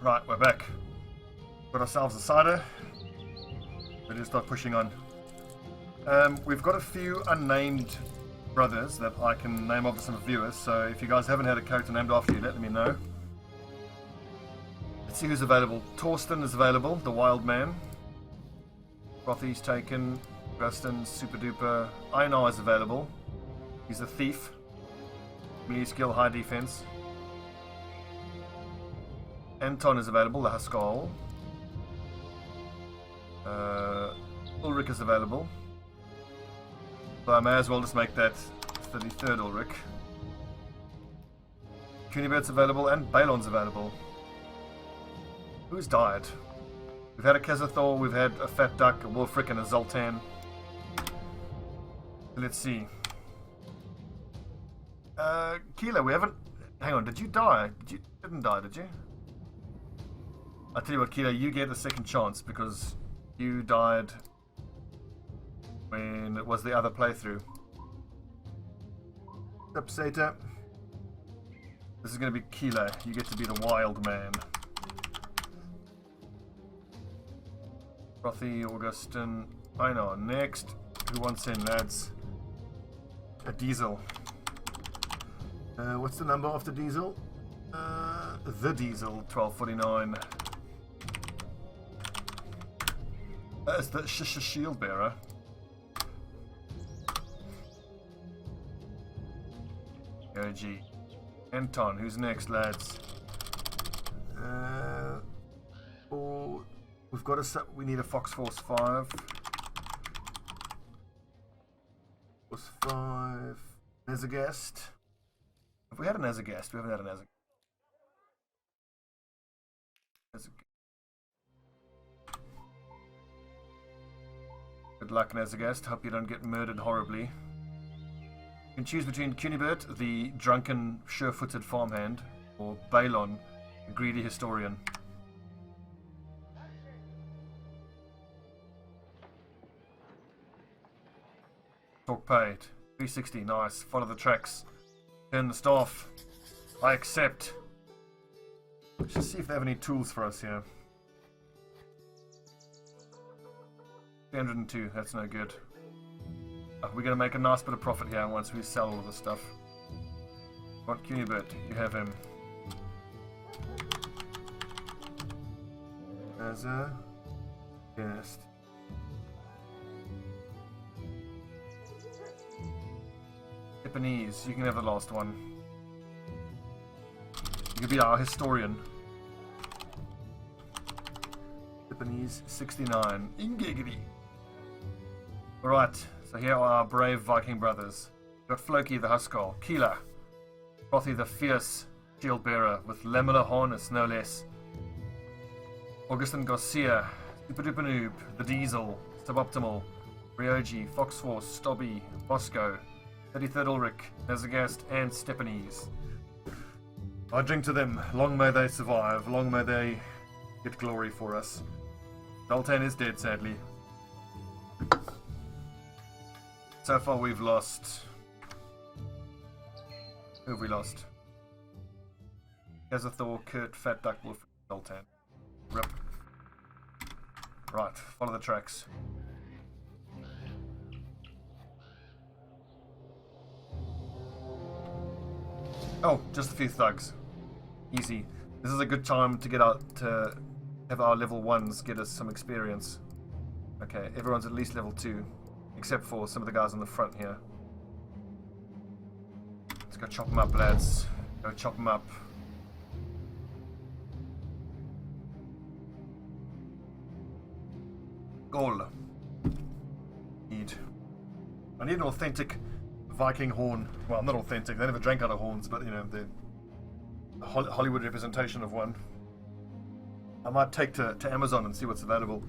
Right, we're back. Got ourselves a cider. Ready to start pushing on. We've got a few unnamed brothers that I can name off to some viewers, so if you guys haven't had a character named after you, let me know. Let's see who's available. Torsten is available, the wild man. Frothy's taken. Gustin, super duper. Einar is available. He's a thief. Melee skill, high defense. Anton is available, the Huskal. Ulrich is available. So I may as well just make that 33rd Ulrich. Cunibert's available and Balon's available. Who's died? We've had a Kazathor, we've had a Fat Duck, a Wolfric, and a Zoltan. Let's see. Keela, we haven't... Hang on, did you die? You didn't die, did you? I tell you what, Keela, you get a second chance because you died when it was the other playthrough. Upseta. This is going to be Keela. You get to be the wild man. Frothy, Augustin. I know. Next. Who wants in, lads? A diesel. What's the number of the diesel? The diesel, 1249. That's the shield bearer. OG. Anton, who's next, lads? We've got we need a Fox Force 5. Force 5. Nezagast. Have we had an Nezagast? We haven't had an Nezagast. Good luck, Nezagast. Hope you don't get murdered horribly. You can choose between Cunibert, the drunken, sure-footed farmhand, or Balon, the greedy historian. Talk paid. 360, nice. Follow the tracks. Turn the staff. I accept. Let's just see if they have any tools for us here. 302, that's no good. We're going to make a nice bit of profit here once we sell all of this stuff. What Cunibert? You have him. As a guest. Japanese, you can have the last one. You can be our historian. Japanese 69. Ingegiri. Alright, so here are our brave Viking brothers. We've got Floki the Huskal, Keela, Frothy the fierce shield bearer with Lamella harness, no less. Augustin Garcia, Super Duper Noob, the Diesel, Suboptimal, Ryoji, Fox Force, Stobbie, Bosco, 33rd Ulrich, Nezagast, and Stepanese. I drink to them. Long may they survive. Long may they get glory for us. Zoltan is dead, sadly. So far we've lost... Who have we lost? Kazathor, Kurt, Fat Duck, Wolf, Zoltan. Rip. Right, follow the tracks. Oh, just a few thugs. Easy. This is a good time to get out to have our level 1s get us some experience. Okay, everyone's at least level 2. Except for some of the guys on the front here. Let's go chop them up, lads. Go chop them up. Goal. I need an authentic Viking horn. Well, not authentic. They never drank out of horns, but you know, the Hollywood representation of one. I might take to Amazon and see what's available.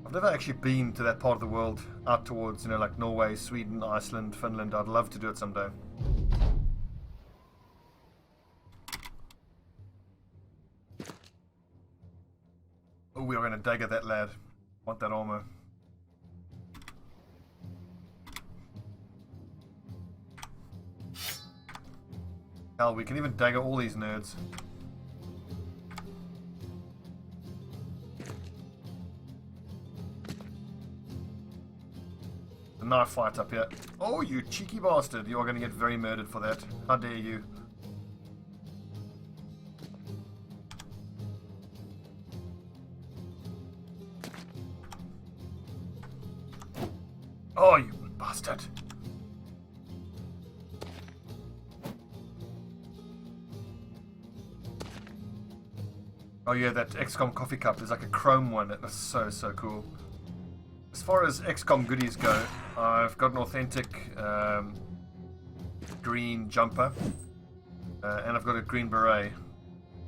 I've never actually been to that part of the world, out towards, you know, like Norway, Sweden, Iceland, Finland. I'd love to do it someday. Oh, we are going to dagger that lad. Want that armor. Hell, we can even dagger all these nerds. The knife fight up here. Oh, you cheeky bastard. You are going to get very murdered for that. How dare you. Oh, you bastard. Oh yeah, that XCOM coffee cup is like a chrome one. It was so cool. As far as XCOM goodies go, I've got an authentic green jumper. And I've got a green beret.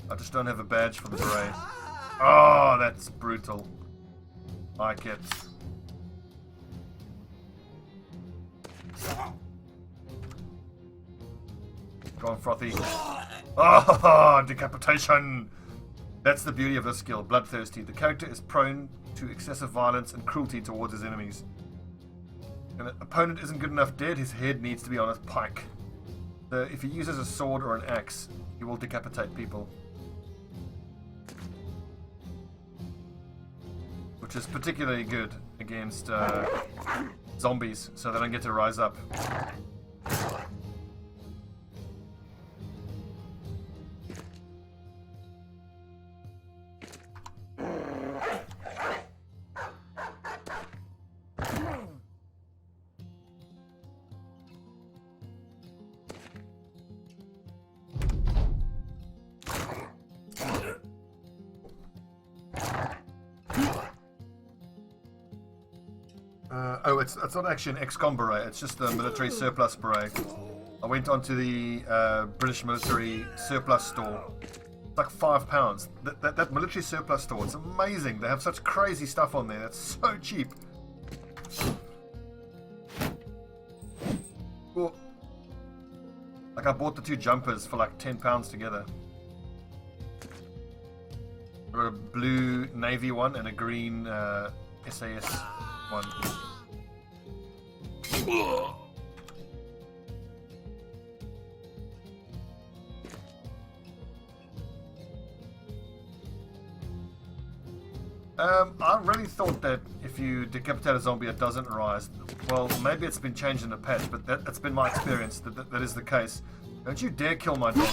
I just don't have a badge for the beret. Oh, that's brutal. Like it. Go on, Frothy. Oh, decapitation! That's the beauty of this skill, Bloodthirsty. The character is prone to excessive violence and cruelty towards his enemies. If an opponent isn't good enough dead, his head needs to be on a pike. So if he uses a sword or an axe, he will decapitate people. Which is particularly good against zombies, so they don't get to rise up. Oh, it's not actually an XCOM beret, it's just the military surplus beret. I went onto the British military surplus store. It's like £5. That military surplus store, it's amazing. They have such crazy stuff on there, that's so cheap. Cool. Like I bought the two jumpers for like £10 together. I got a blue navy one and a green SAS one. I really thought that if you decapitate a zombie it doesn't rise. Well, maybe it's been changed in a patch, but that's been my experience, that is the case. Don't you dare kill my dog.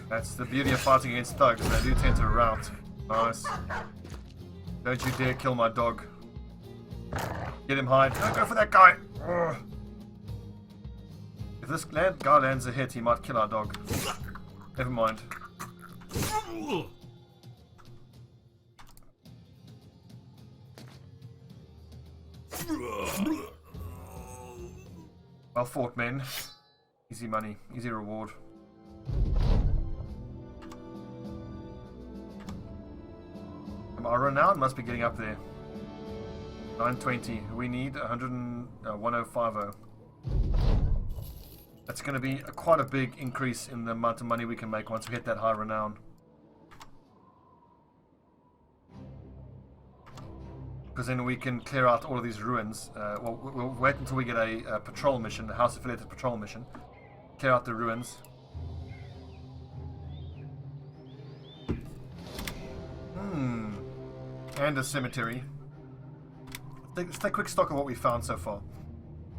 That's the beauty of fighting against thugs, they do tend to rout. Nice. Don't you dare kill my dog. Get him hide. Don't go for that guy! Ugh. If this guy lands a hit, he might kill our dog. Never mind. Well fought, men. Easy money, easy reward. Our renown must be getting up there. 920. We need 1050. That's going to be quite a big increase in the amount of money we can make once we hit that high renown. Because then we can clear out all of these ruins. Well, we'll wait until we get a patrol mission, a house affiliated patrol mission. Clear out the ruins. And a cemetery. Let's take a quick stock of what we found so far.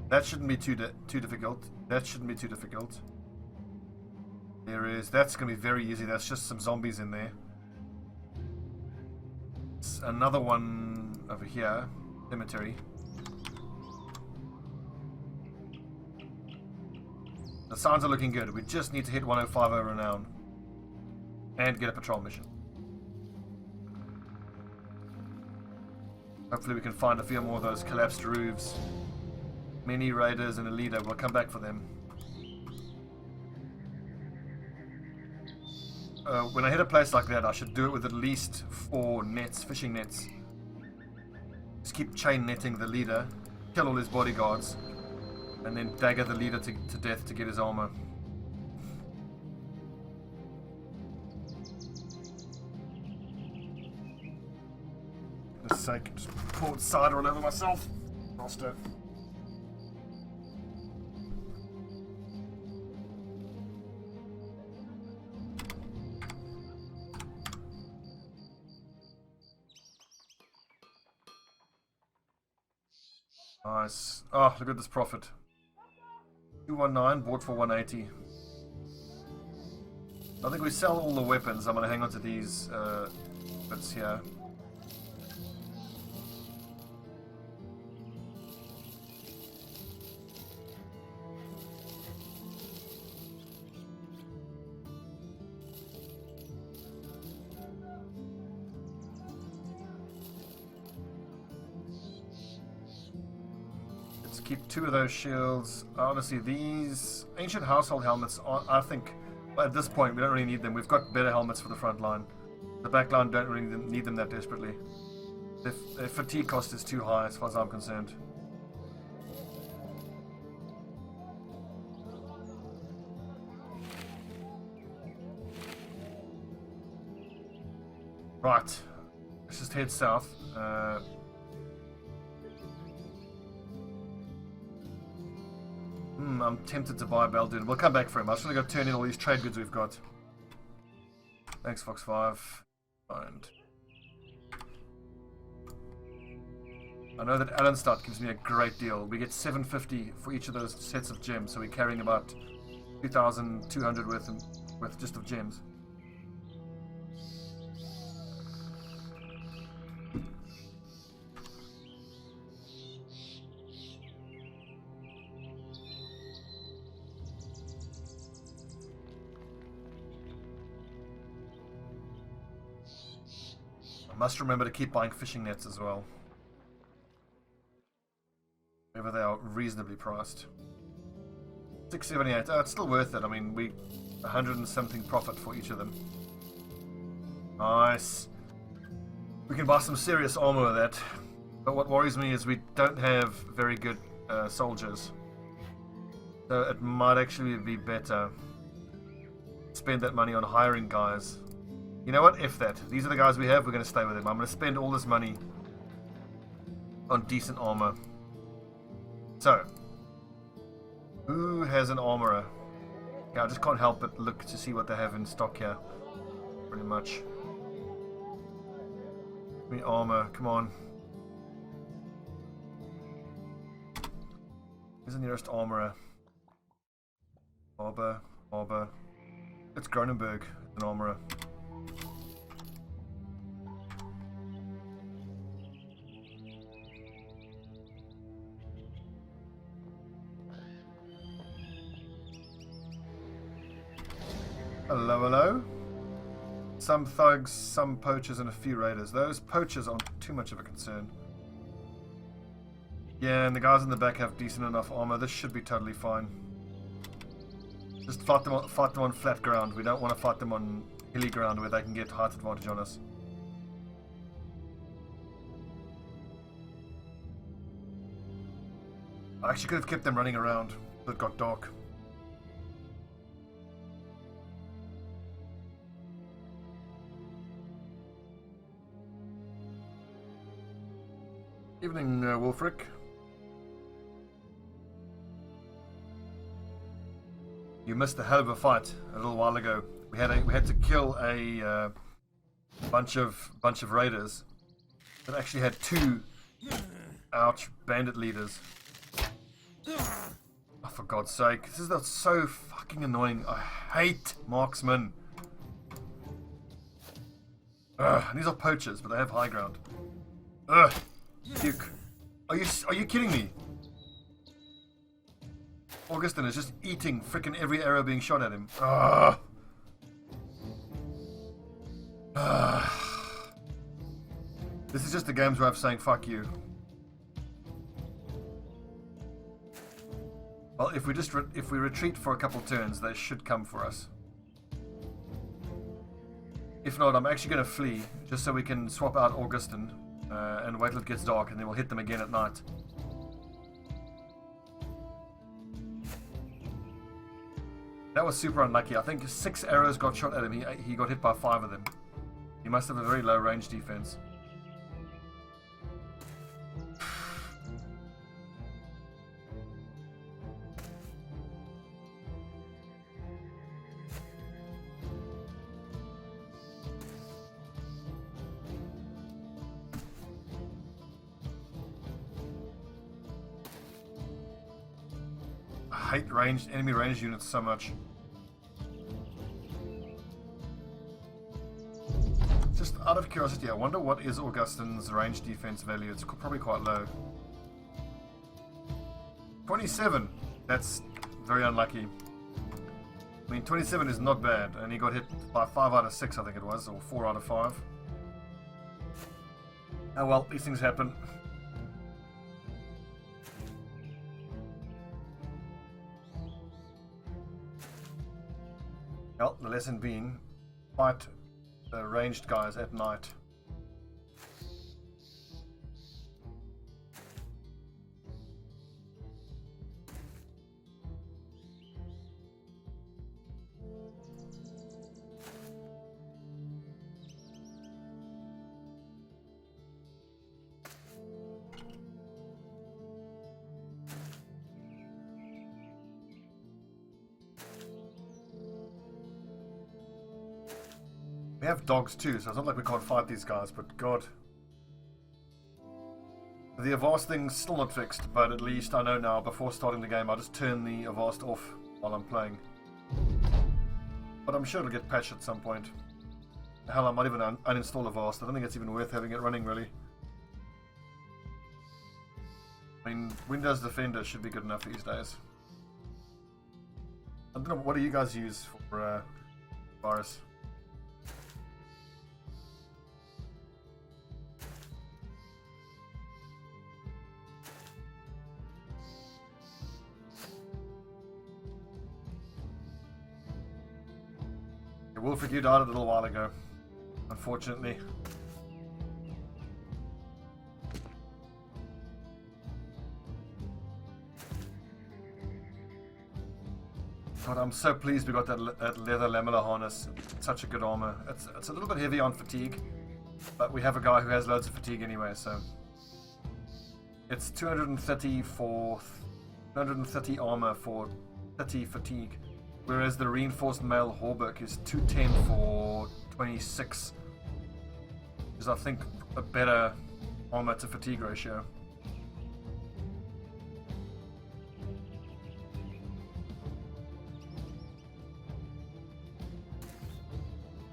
That shouldn't be too difficult. That shouldn't be too difficult. That's going to be very easy. That's just some zombies in there. It's another one over here. Cemetery. The signs are looking good. We just need to hit 1050 renown. And get a patrol mission. Hopefully we can find a few more of those collapsed roofs. Many raiders and a leader. We'll come back for them. When I hit a place like that, I should do it with at least 4 nets, fishing nets. Just keep chain netting the leader, kill all his bodyguards, and then dagger the leader to death to get his armor. sake. Just poured cider all over myself. Master. Nice. Oh, look at this profit. 219, bought for 180. I think we sell all the weapons. I'm going to hang on to these bits here. Let's keep 2 of those shields. Honestly, these ancient household helmets are, I think, at this point, we don't really need them. We've got better helmets for the front line. The back line don't really need them that desperately. Their fatigue cost is too high as far as I'm concerned. Right. Let's just head south. I'm tempted to buy a Belden. We'll come back for him. I just want to go turn in all these trade goods we've got. Thanks, Fox 5. And I know that Allenstadt gives me a great deal. We get 750 for each of those sets of gems, so we're carrying about 2,200 worth just of gems. Must remember to keep buying fishing nets as well. Whenever they are reasonably priced. 678. Oh, it's still worth it. I mean, 100 and something profit for each of them. Nice. We can buy some serious armor with that. But what worries me is we don't have very good soldiers. So it might actually be better to spend that money on hiring guys. You know what? If that. These are the guys we have. We're going to stay with them. I'm going to spend all this money on decent armor. So, who has an armorer? Yeah, I just can't help but look to see what they have in stock here. Pretty much. Give me armor. Come on. Where's the nearest armorer? Arbor. It's Gronenberg, an armorer. Hello. Some thugs, some poachers, and a few raiders. Those poachers aren't too much of a concern. Yeah, and the guys in the back have decent enough armor. This should be totally fine. Just fight them on flat ground. We don't want to fight them on hilly ground where they can get height advantage on us. I actually could have kept them running around, but it got dark. Evening, Wolfric. You missed a hell of a fight a little while ago. We had to kill a bunch of raiders that actually had 2 ouch bandit leaders. Oh, for God's sake, this is so fucking annoying. I hate marksmen. These are poachers, but they have high ground. Ugh. Duke. Are you kidding me? Augustin is just eating frickin' every arrow being shot at him. This is just the games where I'm saying fuck you. Well, if we retreat for a couple turns, they should come for us. If not, I'm actually going to flee just so we can swap out Augustin. And wait till it gets dark, and then we'll hit them again at night. That was super unlucky. I think 6 arrows got shot at him. He got hit by 5 of them. He must have a very low range defense. I hate enemy ranged units so much. Just out of curiosity, I wonder what is Augustine's range defense value. It's probably quite low. 27. That's very unlucky. I mean, 27 is not bad, and he got hit by 5 out of 6, I think it was, or 4 out of 5. Oh well, these things happen. Well, the lesson being, fight the ranged guys at night. We have dogs too, so it's not like we can't fight these guys, but god. The Avast thing's still not fixed, but at least I know now, before starting the game, I'll just turn the Avast off while I'm playing. But I'm sure it'll get patched at some point. Hell, I might even uninstall Avast. I don't think it's even worth having it running, really. I mean, Windows Defender should be good enough these days. I don't know, what do you guys use for virus? Wilfred, you died a little while ago, unfortunately. God, I'm so pleased we got that leather lamellar harness. It's such a good armor. It's a little bit heavy on fatigue, but we have a guy who has loads of fatigue anyway, so it's 230 armor for 30 fatigue. Whereas the reinforced male hauberk is 210 for 26, which is I think a better armor to fatigue ratio.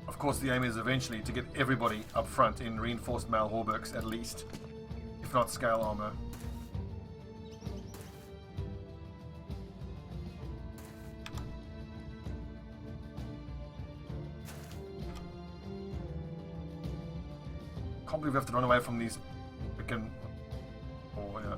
Of course, the aim is eventually to get everybody up front in reinforced male hauberks at least, if not scale armor. I can't believe we have to run away from these freaking... Oh, yeah.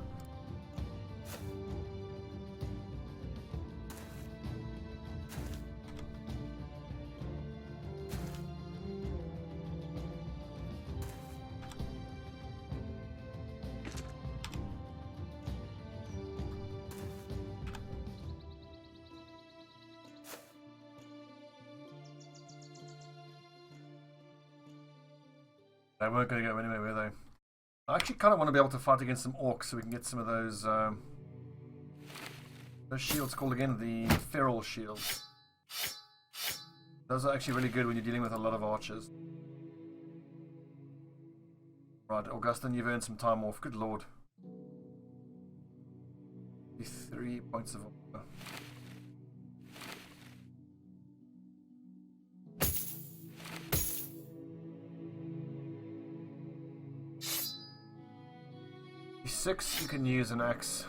They weren't going to go anywhere, were they? I actually kind of want to be able to fight against some orcs so we can get some of those shields called again, the feral shields. Those are actually really good when you're dealing with a lot of archers. Right, Augustine, you've earned some time off. Good lord. 3 points of order. Six, you can use an axe.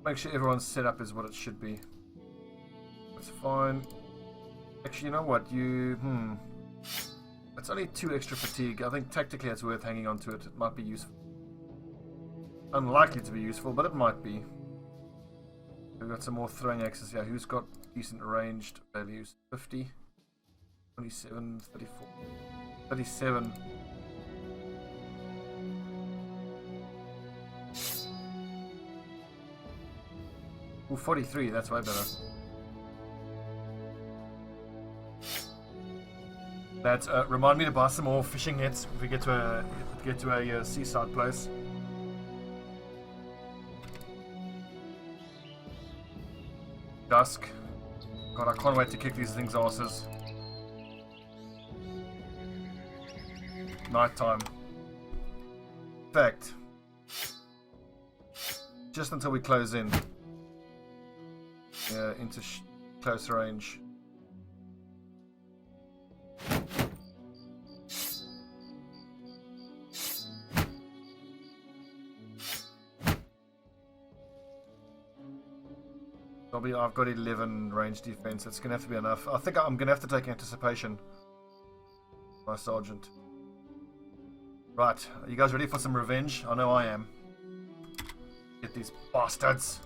Make sure everyone's set up is what it should be. That's fine. Actually, you know what? It's only 2 extra fatigue. I think tactically it's worth hanging on to it. It might be useful. Unlikely to be useful, but it might be. We've got some more throwing axes here. Who's got decent ranged values? 50, 27, 34, 37. Ooh, 43, that's way better. That remind me to buy some more fishing nets if we get to a seaside place. Dusk. God, I can't wait to kick these things' asses. Nighttime. In fact, just until we close in. Yeah, into close range. I've got 11 range defense. It's going to have to be enough. I think I'm going to have to take anticipation. My sergeant. Right. Are you guys ready for some revenge? I know I am. Get these bastards.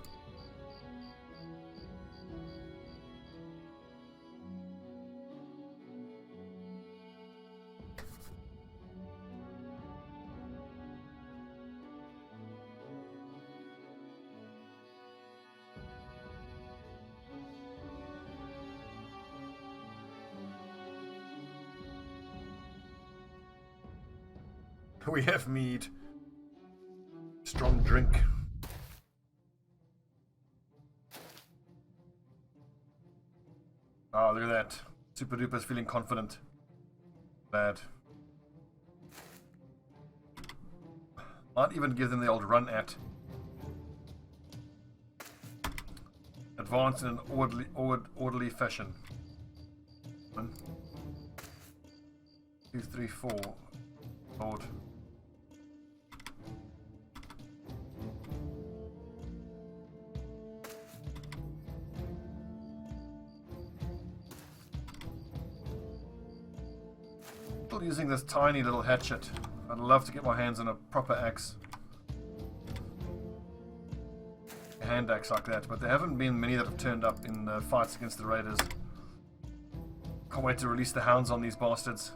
We have mead. Strong drink. Oh, look at that. Super Duper's feeling confident. Bad. Might even give them the old run at. Advance in an orderly fashion. 1, 2, 3, 4. Lord. Still using this tiny little hatchet. I'd love to get my hands on a proper axe. A hand axe like that, but there haven't been many that have turned up in fights against the raiders. Can't wait to release the hounds on these bastards.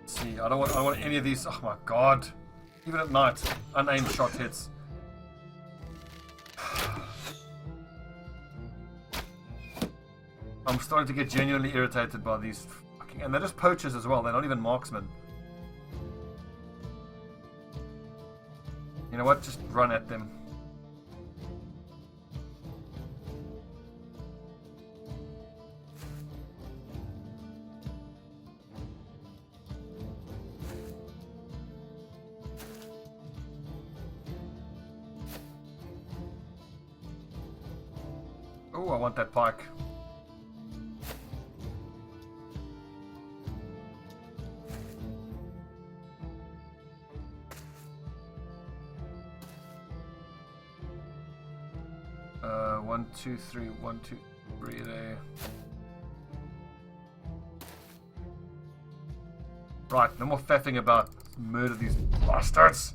Let's see, I don't want any of these. Oh my god. Even at night, unaimed shot hits. I'm starting to get genuinely irritated by these fucking... And they're just poachers as well, they're not even marksmen. You know what, just run at them. Oh, I want that pike. One, two, three, 1, 2, 3 there. Right, no more faffing about. Murder these bastards.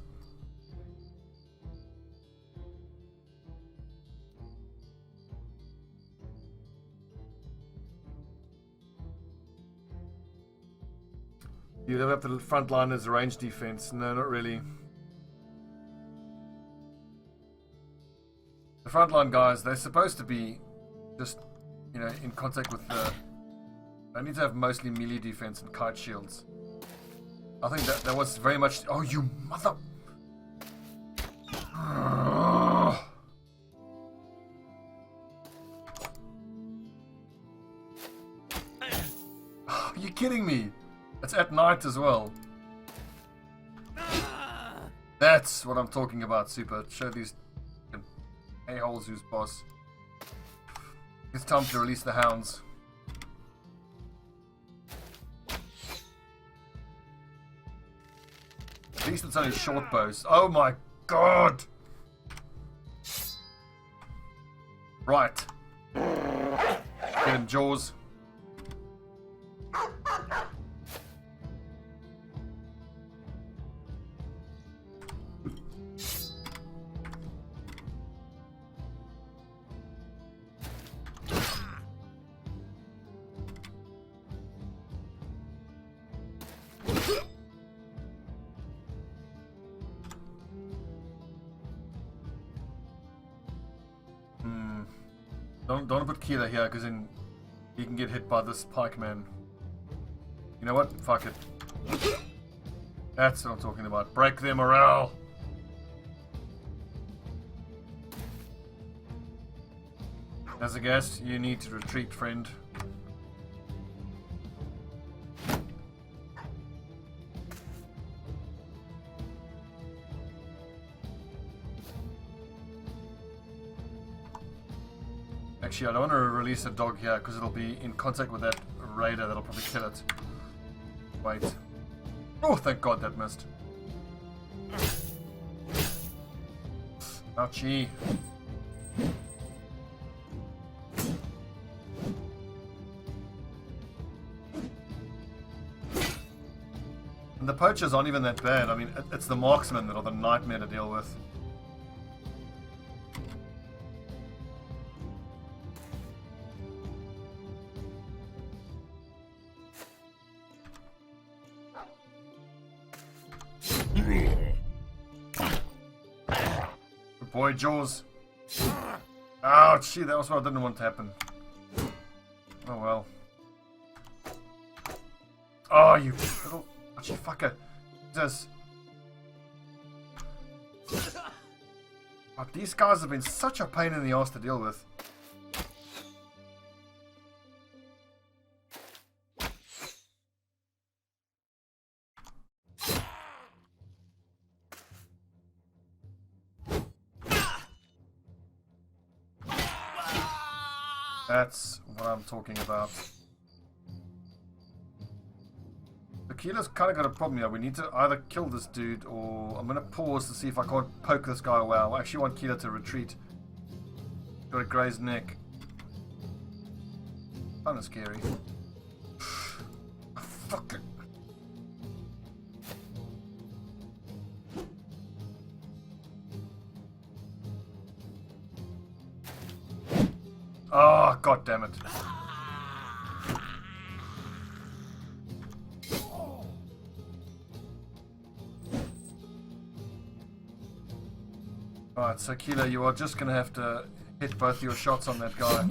You don't have the front line as range defense. No, not really. The frontline guys, they're supposed to be just, you know, in contact with the... They need to have mostly melee defense and kite shields. I think that was very much... Oh, you mother... Are you kidding me? It's at night as well. That's what I'm talking about, Super. Show these... a-holes who's boss. It's time to release the hounds. At least it's only short bows. Oh my god! Right. Get him, Jaws. Don't put Keeler here, because then he can get hit by this pikeman. You know what? Fuck it. That's what I'm talking about. Break their morale. As a guest, you need to retreat, friend. Actually, I don't want to release a dog here because it'll be in contact with that raider that'll probably kill it. Wait. Oh, thank God that missed. Ouchie. And the poachers aren't even that bad. I mean, it's the marksmen that are the nightmare to deal with. Good boy, Jaws. Ouchie, that was what I didn't want to happen. Oh well. Oh, you little ouchie fucker. Jesus. Oh, these guys have been such a pain in the ass to deal with. That's what I'm talking about. The Keeler's kind of got a problem here. We need to either kill this dude or I'm going to pause to see if I can't poke this guy away. I actually want Keeler to retreat. Got a grazed neck. Kind of scary. Fuck it. Oh, god damn it. Alright, so Keeler, you are just gonna have to hit both your shots on that guy.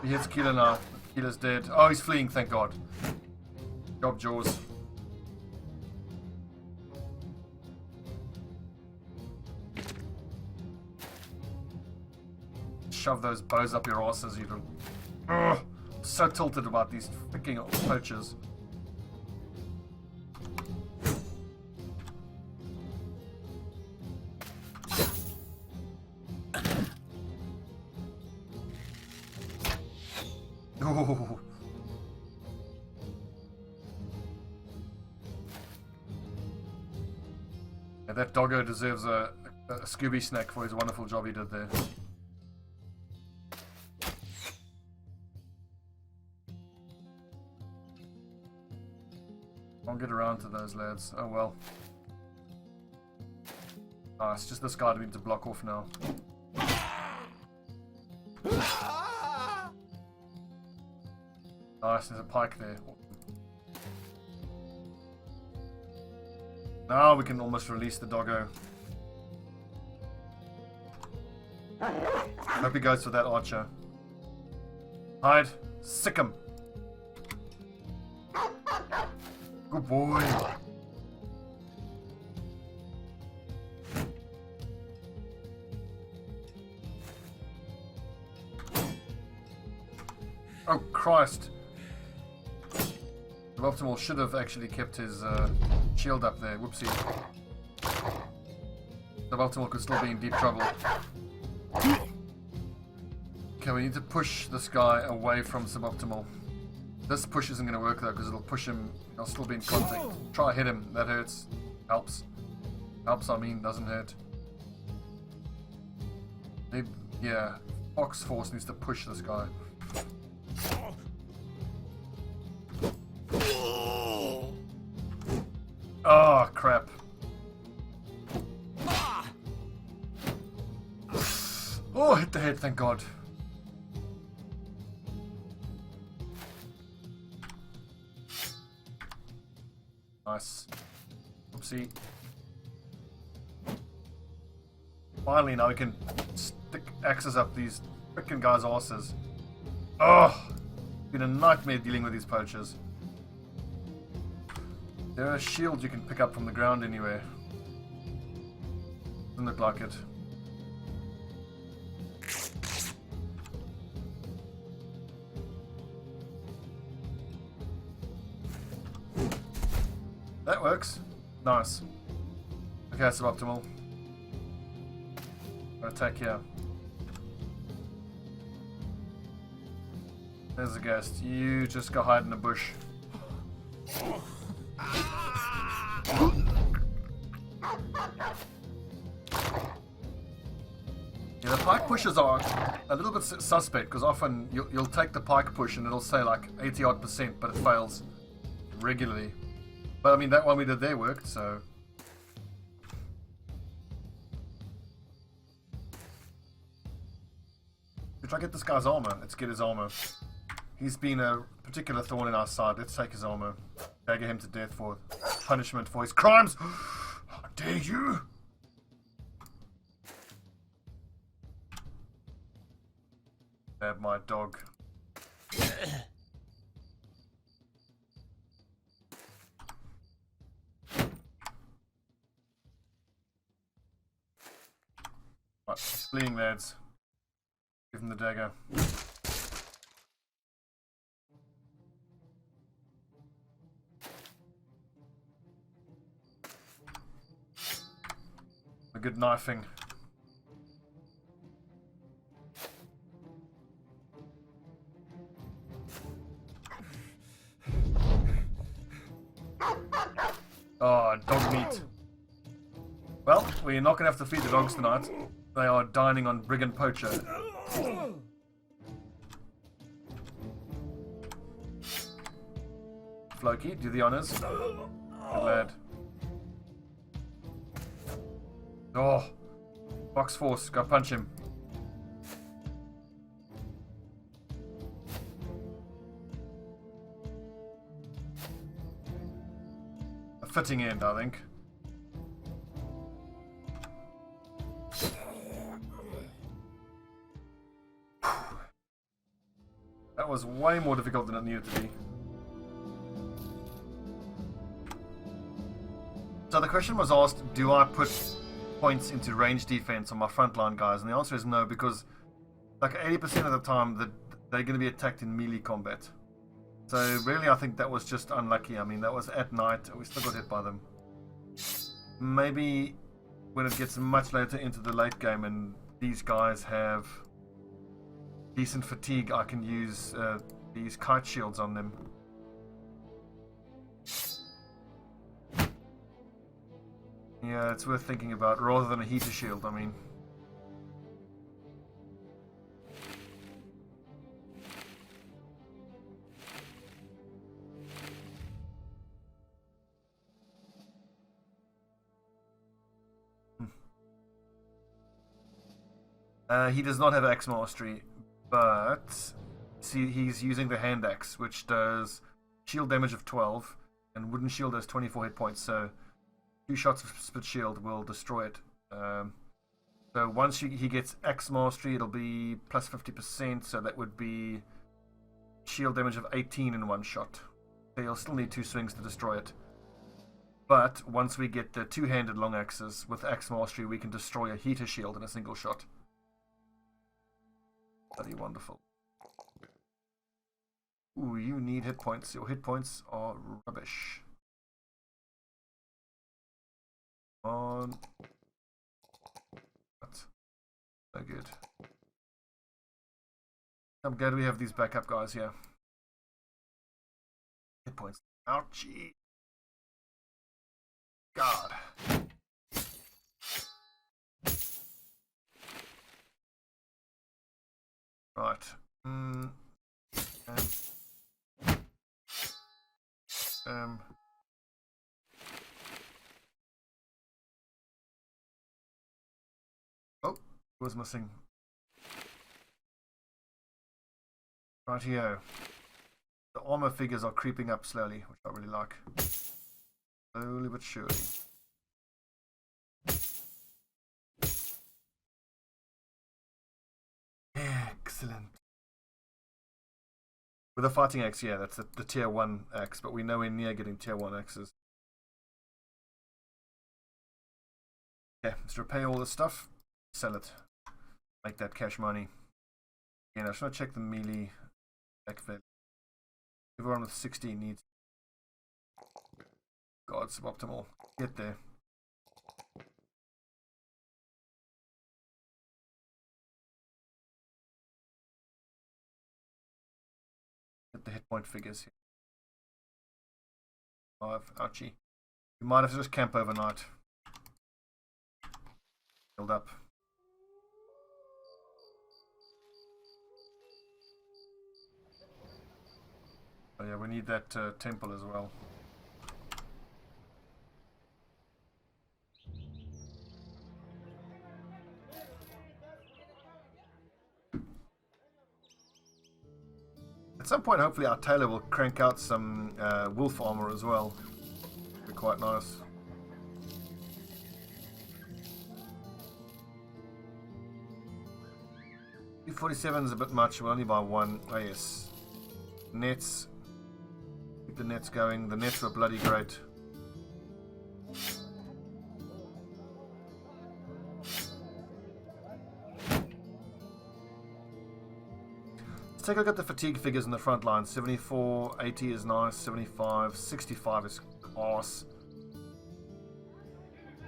He hits Keeler now. Keeler's dead. Oh, he's fleeing, thank God. Job, Jaws. Shove those bows up your asses, you don't. Ugh, so tilted about these freaking poachers. Ooh. Yeah, that doggo deserves a Scooby snack for his wonderful job he did there. I'll get around to those lads. Oh well. Ah, it's just this guy that we need to block off now. Nice, there's a pike there. Now we can almost release the doggo. Hope he goes for that archer. Hide. Sick him. Good boy. Oh Christ. Optimal should have actually kept his shield up there. Whoopsie. Suboptimal could still be in deep trouble. Okay, we need to push this guy away from Suboptimal. This push isn't going to work though because it'll push him. He'll still be in contact. Try hit him. That hurts. Helps. Helps, I mean, doesn't hurt. Yeah, Fox Force needs to push this guy. Oh, crap. Oh, hit the head, thank God. Nice. Oopsie. Finally, now we can stick axes up these freaking guys' asses. Oh, it's been a nightmare dealing with these poachers. There are shields you can pick up from the ground anywhere. Doesn't look like it. That works. Nice. Okay, suboptimal. Attack here. There's a ghost. You just go hide in the bush. Yeah, the pike pushes are a little bit suspect because often you'll take the pike push and it'll say like 80-odd%, but it fails regularly. But I mean, that one we did there worked, so. We try to get this guy's armor. Let's get his armor. He's been a particular thorn in our side. Let's take his armor. Dagger him to death for punishment for his crimes. How dare you! Stab my dog. Right, fleeing lads. Give him the dagger. A good knifing. Oh, dog meat. Well, we're not going to have to feed the dogs tonight. They are dining on brigand poacher. Floki, do the honors. Good lad. Oh, Fox Force, go punch him. A fitting end, I think. That was way more difficult than it needed to be. So the question was asked, do I put points into range defense on my frontline guys? And the answer is no, because like 80% of the time they're going to be attacked in melee combat. So really I think that was just unlucky. I mean, that was at night. We still got hit by them. Maybe when it gets much later into the late game and these guys have decent fatigue, I can use these kite shields on them. Yeah, it's worth thinking about rather than a heater shield, I mean. He does not have axe mastery, but see, he's using the hand axe, which does shield damage of 12, and wooden shield has 24 hit points, so 2 shots of split shield will destroy it. So once he gets axe mastery, it'll be plus 50%, so that would be shield damage of 18 in one shot. So you'll still need 2 swings to destroy it. But once we get the two-handed long axes with axe mastery, we can destroy a heater shield in a single shot. Bloody wonderful. Ooh, you need hit points. Your hit points are rubbish. On. What? So good. I'm glad we have these backup guys here. Hit points. Ouchie. God. Right. Oh, was missing. Right here. The armor figures are creeping up slowly, which I really like. Slowly but surely. Excellent. With a fighting axe, yeah, that's the tier 1 axe, but we're nowhere near getting tier 1 axes. Okay, let's repay all this stuff, sell it, make that cash money. Again, I just want to check the melee back value. Everyone with 60 needs. God, suboptimal. Get there. Get the hit point figures here. 5, ouchie. You might have to just camp overnight. Build up. Oh yeah, we need that temple as well. At some point, hopefully, our tailor will crank out some wolf armor as well. It'd be quite nice. $47 is a bit much. We'll only buy one. Oh yes, nets. Keep the nets going. The nets were bloody great. Let's take a look at the fatigue figures in the front line. 74, 80 is nice, 75, 65 is class.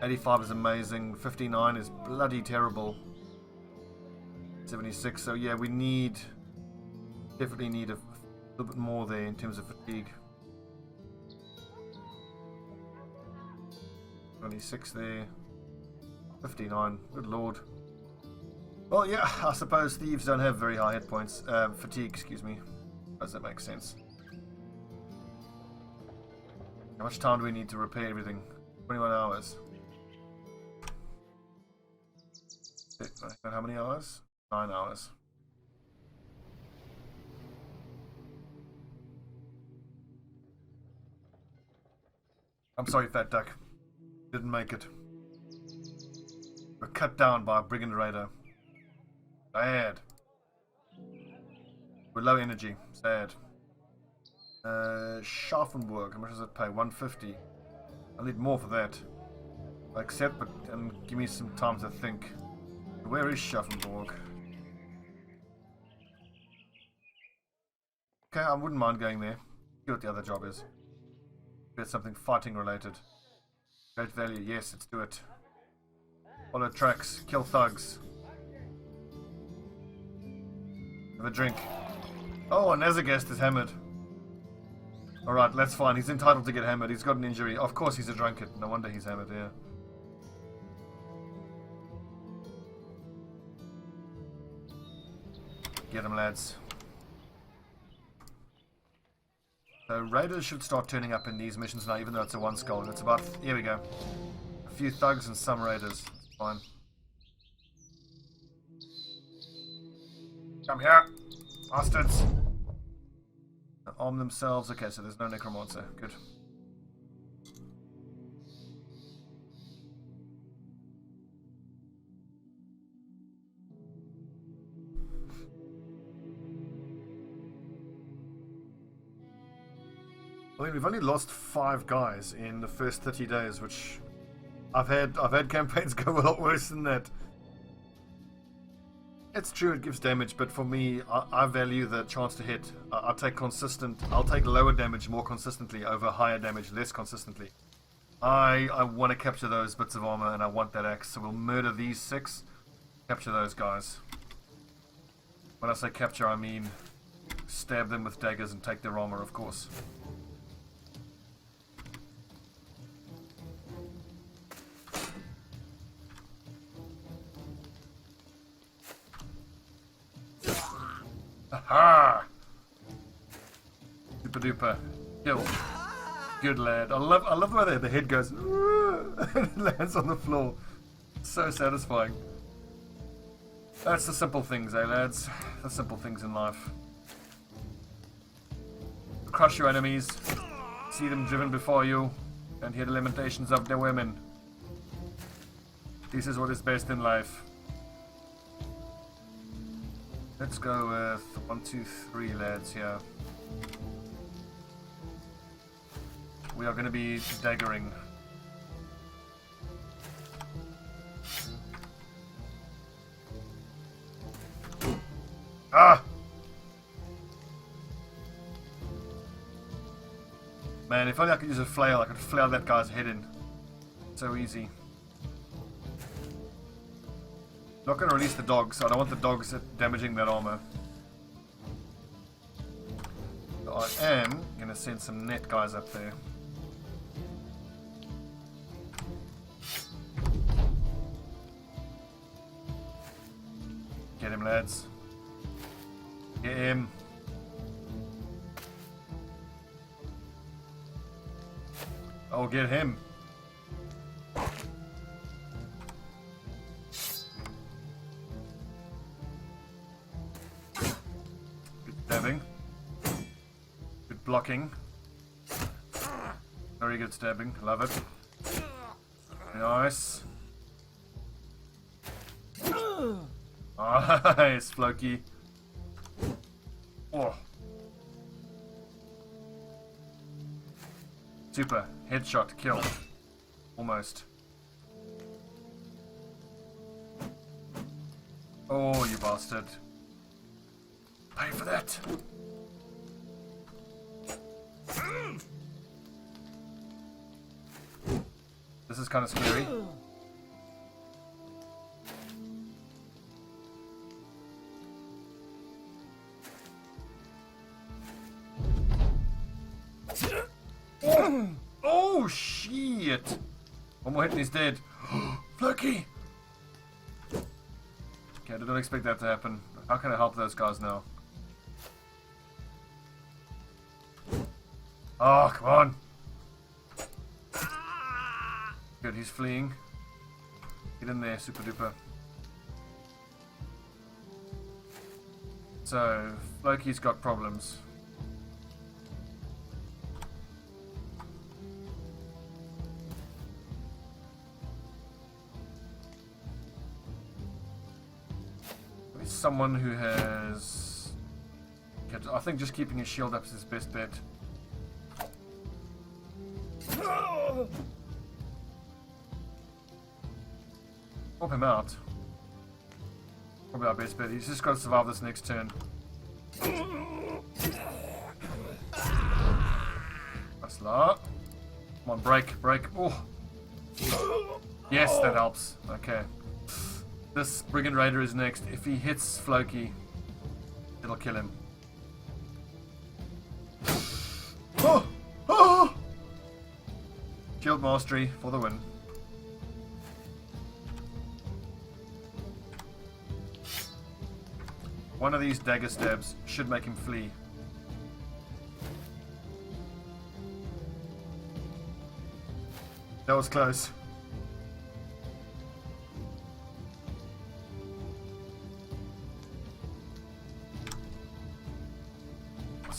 85 is amazing, 59 is bloody terrible. 76, so yeah, we definitely need a little bit more there in terms of fatigue. 26 there, 59, good lord. Well, yeah, I suppose thieves don't have very high hit points. Fatigue, excuse me. Does that make sense? How much time do we need to repair everything? 21 hours. How many hours? 9 hours. I'm sorry, Fat Duck. Didn't make it. We're cut down by a brigand raider. Sad. We're low energy. Sad. Schaffenburg. How much does it pay? 150. I need more for that. I accept, but give me some time to think. Where is Schaffenburg? Okay, I wouldn't mind going there. See what the other job is. Get something fighting related. Great value. Yes, let's do it. Follow tracks. Kill thugs. Have a drink. Oh, and Nezagest is hammered. Alright, that's fine. He's entitled to get hammered. He's got an injury. Of course he's a drunkard. No wonder he's hammered, yeah. Get him, lads. So raiders should start turning up in these missions now, even though it's a one skull. And it's about... Here we go. A few thugs and some raiders. It's fine. Come here, bastards. Arm themselves. Okay, so there's no necromancer. Good. I mean, we've only lost 5 guys in the first 30 days, which I've had campaigns go a lot worse than that. It's true, it gives damage, but for me, I value the chance to hit. I'll take lower damage more consistently over higher damage less consistently. I want to capture those bits of armor, and I want that axe, so we'll murder these 6, capture those guys. When I say capture, I mean stab them with daggers and take their armor, of course. Aha! Super duper. Kill. Good lad. I love the way the head goes and lands on the floor. So satisfying. That's the simple things, eh lads? The simple things in life. Crush your enemies. See them driven before you. And hear the lamentations of their women. This is what is best in life. Let's go with 1, 2, 3 lads here. We are going to be daggering. Ah! Man, if only I could use a flail, I could flail that guy's head in. So easy. Not going to release the dogs. I don't want the dogs damaging that armor. So I am going to send some net guys up there. Get him, lads. Get him. Oh, get him. Good stabbing. Good blocking. Very good stabbing. Love it. Nice. Nice, Floki. Oh. Super. Headshot. Kill. Almost. Oh, you bastard. Pay for that. This is kind of scary. Oh, shit! One more hit and he's dead. Floki! Okay, I didn't expect that to happen. How can I help those guys now? Oh, come on! Good, he's fleeing. Get in there, super duper. So, Floki's got problems. Someone who has... I think just keeping his shield up is his best bet. Pop him out. Probably our best bet. He's just got to survive this next turn. That's lot. Come on, break, break. Oh! Yes, that helps. Okay. This Brigand Raider is next. If he hits Floki, it'll kill him. Oh! Oh! Shield Mastery for the win. One of these dagger stabs should make him flee. That was close.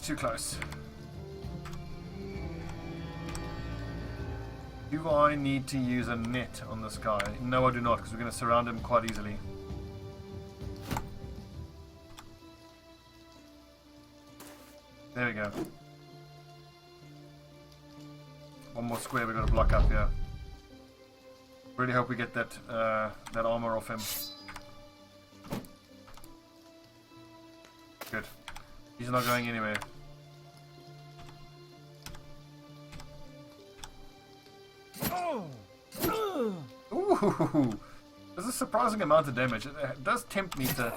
Too close. Do I need to use a net on this guy? No, I do not, because we're going to surround him quite easily. There we go. One more square we've got to block up here. Really hope we get that that armor off him. Good. He's not going anywhere. Ooh, there's a surprising amount of damage. It does tempt me to...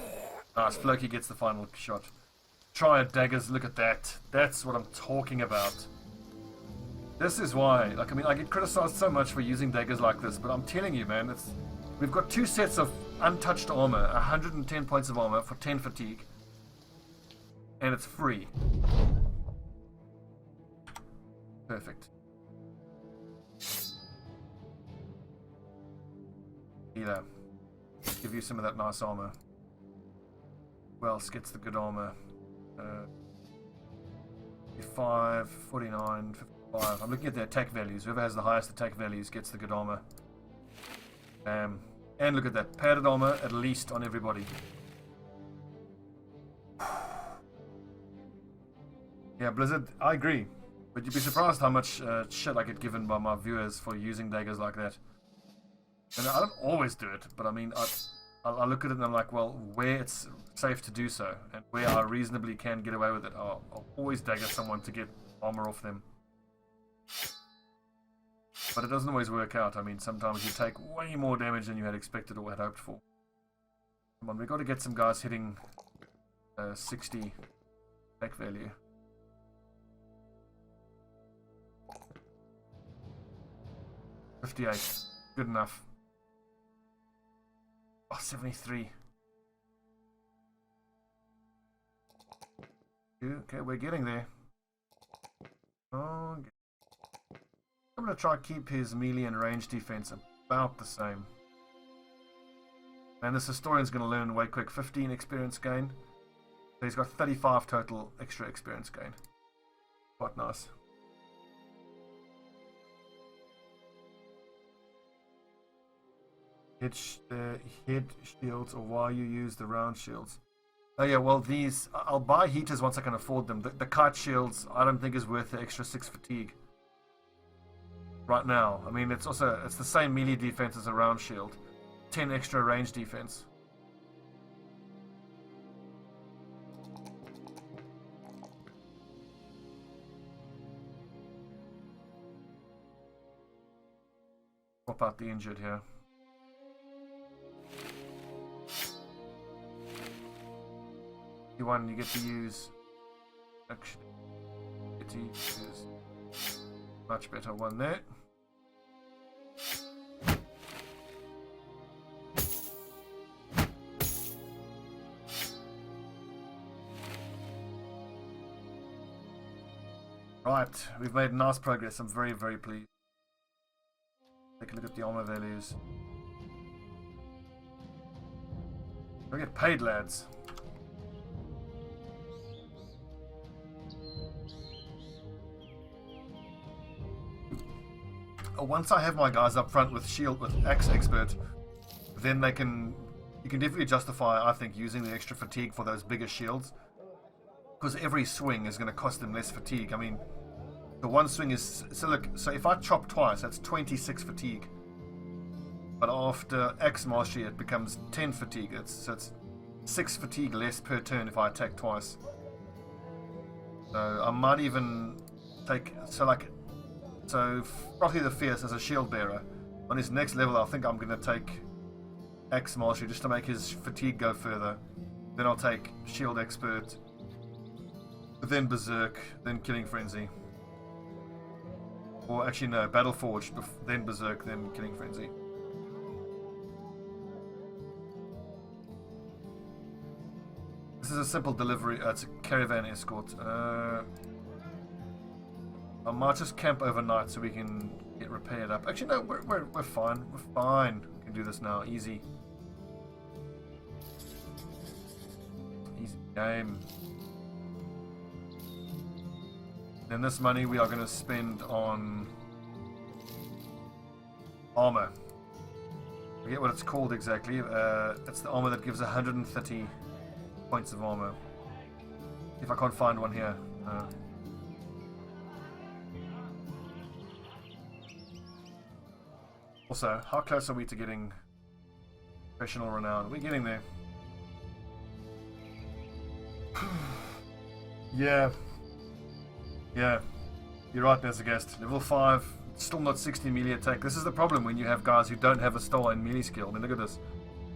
Nice, Floki gets the final shot. Try it, daggers, look at that. That's what I'm talking about. This is why, like, I mean, I get criticized so much for using daggers like this, but I'm telling you, man, we've got 2 sets of untouched armor, 110 points of armor for 10 fatigue. And it's free. Perfect. Healer. Give you some of that nice armor. Who else gets the good armor? 55, 49, 55. I'm looking at the attack values. Whoever has the highest attack values gets the good armor. And look at that. Padded armor at least on everybody. Yeah, Blizzard, I agree. But you'd be surprised how much shit I get given by my viewers for using daggers like that. And I don't always do it, but I mean, I look at it and I'm like, well, where it's safe to do so, and where I reasonably can get away with it, I'll always dagger someone to get armor off them. But it doesn't always work out. I mean, sometimes you take way more damage than you had expected or had hoped for. Come on, we've got to get some guys hitting 60 attack value. $58. Good enough. Oh, 73. Okay, we're getting there. Oh, I'm going to try to keep his melee and range defense about the same. And this historian's going to learn way quick. 15 experience gain. So he's got 35 total extra experience gain. Quite nice. Head shields, or why you use the round shields. Oh yeah, well these, I'll buy heaters once I can afford them. The kite shields I don't think is worth the extra 6 fatigue right now. I mean, it's the same melee defense as a round shield. 10 extra range defense. Swap out the injured here. One you get to use. Actually, get to use much better one there. Right, we've made nice progress. I'm very, very pleased. Take a look at the armor values. We get paid, lads. Once I have my guys up front with shield, with axe expert, then you can definitely justify, I think, using the extra fatigue for those bigger shields, because every swing is going to cost them less fatigue. I mean, the one swing is, so look, so if I chop twice, that's 26 fatigue, but after axe mastery it becomes 10 fatigue. So it's 6 fatigue less per turn if I attack twice. So I might even take, so Frothy the Fierce as a shield bearer, on his next level I think I'm going to take Axe Mastery just to make his fatigue go further. Then I'll take Shield Expert, then Berserk, then Killing Frenzy. Or actually no, Battle Forge, then Berserk, then Killing Frenzy. This is a simple delivery, it's a caravan escort. I might just camp overnight so we can get repaired up. Actually, no, we're fine. We're fine. We can do this now. Easy. Easy game. Then this money we are going to spend on armor. I forget what it's called exactly. It's the armor that gives 130 points of armor. If I can't find one here. Also, how close are we to getting professional renown? We're getting there. Yeah. Yeah. You're right, Nezagast. Level 5, still not 60 melee attack. This is the problem when you have guys who don't have a star in melee skill. I mean, look at this.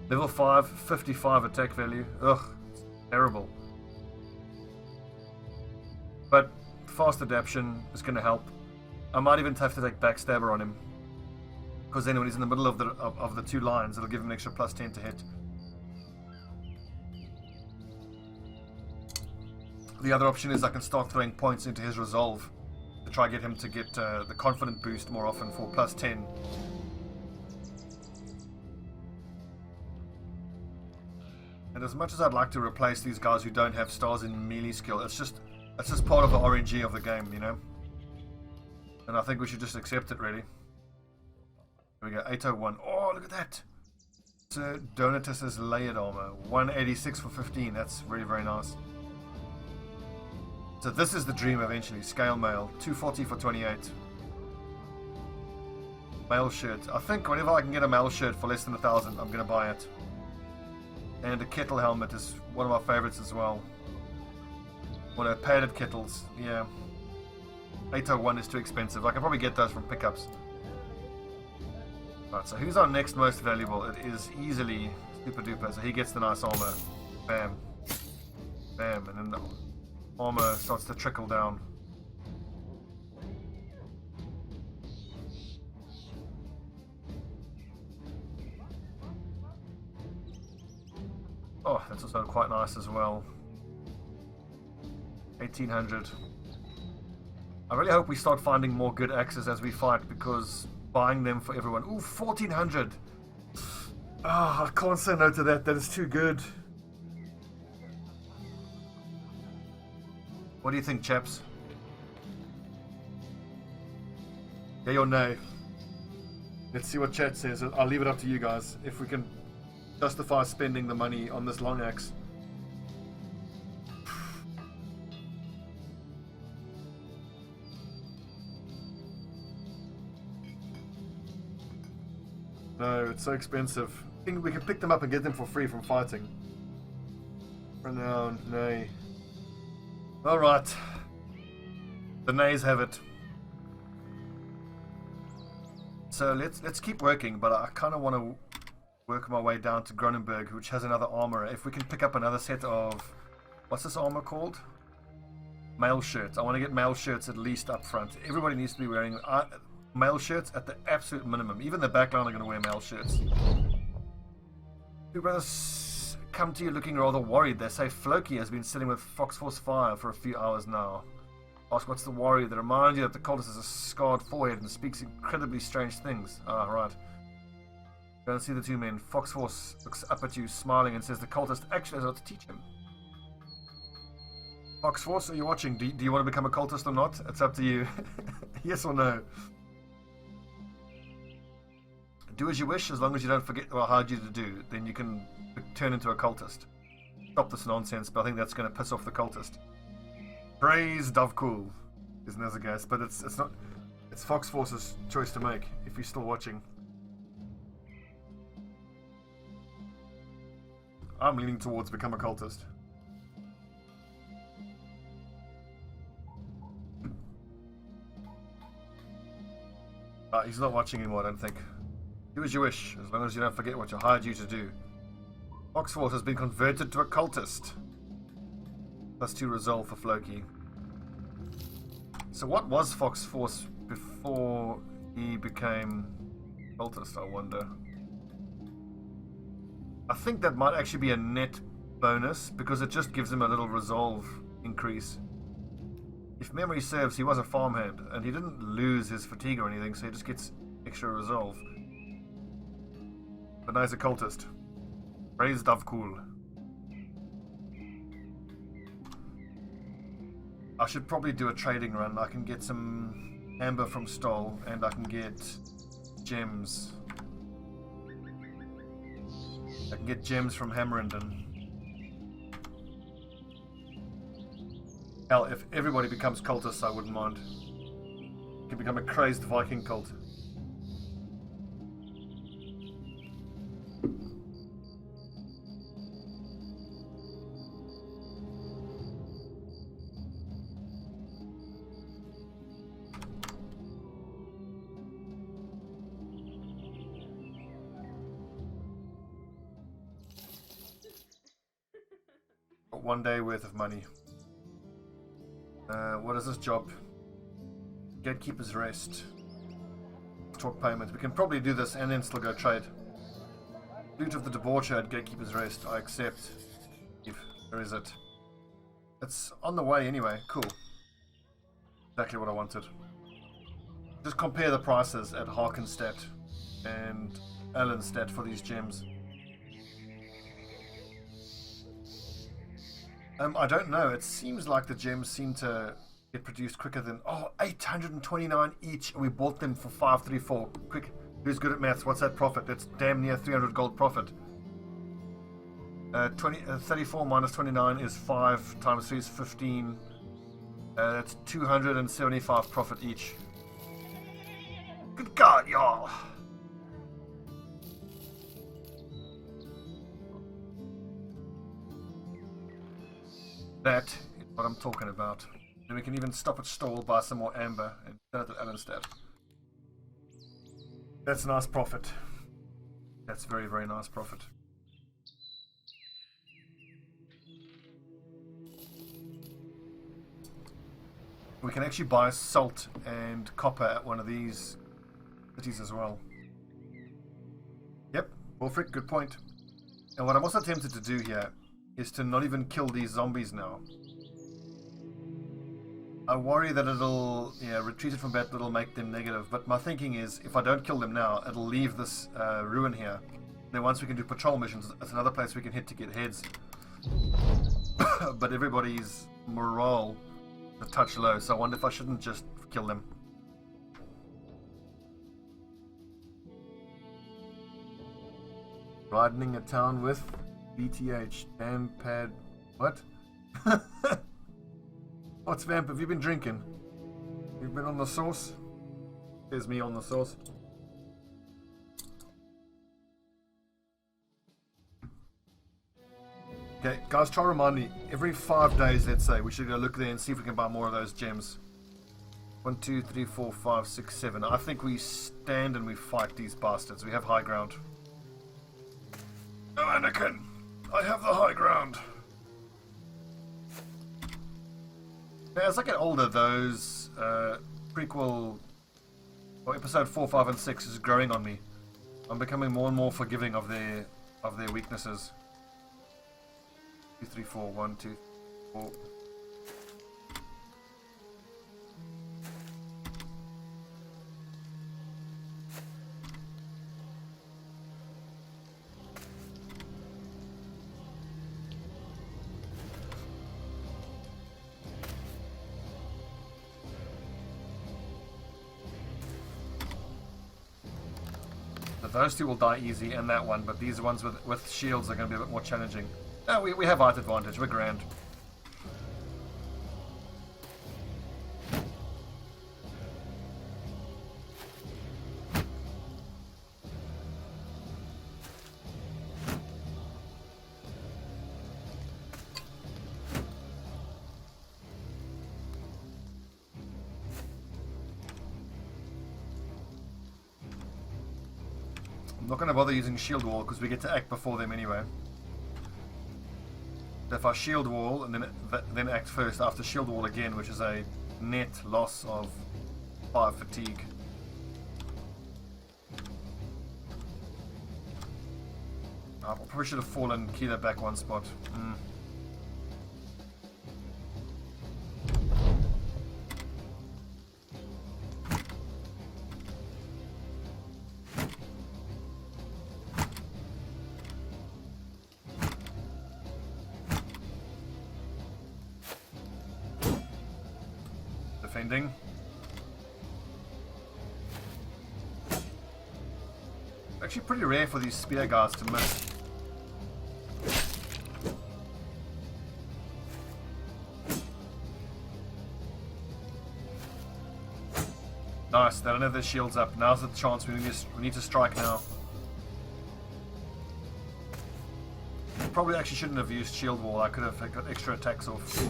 Level 5, 55 attack value. Ugh, it's terrible. But fast adaptation is going to help. I might even have to take Backstabber on him, because then when he's in the middle of the two lines, it'll give him an extra plus 10 to hit. The other option is I can start throwing points into his resolve to try get him to get the confident boost more often for plus 10. And as much as I'd like to replace these guys who don't have stars in melee skill, it's just part of the RNG of the game, you know? And I think we should just accept it, really. Here we go, 801. Oh, look at that! Sir Donatus's layered armor. 186 for 15. That's very, very nice. So this is the dream eventually. Scale mail. 240 for 28. Mail shirt. I think whenever I can get a mail shirt for less than 1,000, I'm going to buy it. And a kettle helmet is one of my favorites as well. One of padded kettles. Yeah. 801 is too expensive. I can probably get those from pickups. Right, so who's our next most valuable? It is easily Super Duper. So he gets the nice armor. Bam. Bam. And then the armor starts to trickle down. Oh, that's also quite nice as well. 1800. I really hope we start finding more good axes as we fight, because buying them for everyone. Ooh, 1400. Ah, I can't say no to that. That is too good. What do you think, chaps? Yay or nay? Let's see what chat says. I'll leave it up to you guys. If we can justify spending the money on this long axe. No, it's so expensive. I think we can pick them up and get them for free from fighting. Renown, nay. Alright. The nays have it. So let's keep working, but I kind of want to work my way down to Gronenberg, which has another armor. If we can pick up another set of... What's this armor called? Mail shirts. I want to get mail shirts at least up front. Everybody needs to be wearing mail shirts at the absolute minimum. Even the backline are going to wear mail shirts. Two brothers come to you looking rather worried. They say Floki has been sitting with Fox Force Fire for a few hours now. Ask what's the worry. They remind you that the cultist has a scarred forehead and speaks incredibly strange things. Ah, right. Go and see the two men. Fox Force looks up at you, smiling, and says the cultist actually has a lot to teach him. Fox Force, are you watching? Do you want to become a cultist or not? It's up to you. Yes or no? Do as you wish, as long as you don't forget what I hired you to do. Then you can turn into a cultist. Stop this nonsense, but I think that's going to piss off the cultist. Praise Dovecool is Nezagast, but it's not. It's Fox Force's choice to make. If you're still watching, I'm leaning towards become a cultist. He's not watching anymore, I don't think. Do as you wish, as long as you don't forget what I hired you to do. Fox Force has been converted to a cultist. +2 resolve for Floki. So what was Fox Force before he became cultist, I wonder? I think that might actually be a net bonus, because it just gives him a little resolve increase. If memory serves, he was a farmhand, and he didn't lose his fatigue or anything, so he just gets extra resolve. But now he's a cultist. Praise Dovecool. I should probably do a trading run. I can get some amber from Stoll, and I can get gems. I can get gems from Hammerenden. Hell, if everybody becomes cultists, I wouldn't mind. You can become a crazed Viking cult. Got 1 day worth of money. What is this job? Gatekeeper's Rest. Talk payment. We can probably do this and then still go trade. Loot of the Debaucher at Gatekeeper's Rest. I accept. Where is it? It's on the way anyway. Cool. Exactly what I wanted. Just compare the prices at Harkenstedt and Allenstedt for these gems. I don't know. It seems like the gems seem to get produced quicker than... Oh, 829 each. And we bought them for 534. Quick. Who's good at maths? What's that profit? That's damn near 300 gold profit. 34 minus 29 is 5 times 3 is 15. That's 275 profit each. Good God, y'all! That is what I'm talking about. Then we can even stop at Stall, buy some more amber, and sell it at Allenstead. That's nice profit. That's very, very nice profit. We can actually buy salt and copper at one of these cities as well. Yep, Wolfric, good point. And what I'm also tempted to do here is to not even kill these zombies now. I worry that it'll, retreated from battle, it'll make them negative. But my thinking is, if I don't kill them now, it'll leave this ruin here. Then once we can do patrol missions, it's another place we can hit to get heads. But everybody's morale a touch low, so I wonder if I shouldn't just kill them. Widening a town with BTH. Damn pad. What? What's Vamp? Have you been drinking? You've been on the sauce? There's me on the sauce. Okay, guys, try to remind me. Every 5 days, let's say, we should go look there and see if we can buy more of those gems. 1, 2, 3, 4, 5, 6, 7. I think we stand and we fight these bastards. We have high ground. No, Anakin! I have the high ground. As I get older, those prequel, or episode 4, 5, and 6 is growing on me. I'm becoming more and more forgiving of their weaknesses. 2, 3, 4, 1, 2, 4. Those two will die easy, and that one, but these ones with shields are going to be a bit more challenging. No, we have height advantage, we're grand. I'm not going to bother using shield wall because we get to act before them anyway. So if I shield wall and then act first after shield wall again, which is a net loss of 5 fatigue. I probably should have fallen Keeler back one spot. Defending. Actually pretty rare for these spear guards to miss. Nice, they don't have their shields up. Now's the chance, we need to strike now. Probably actually shouldn't have used shield wall, I could have got extra attacks off.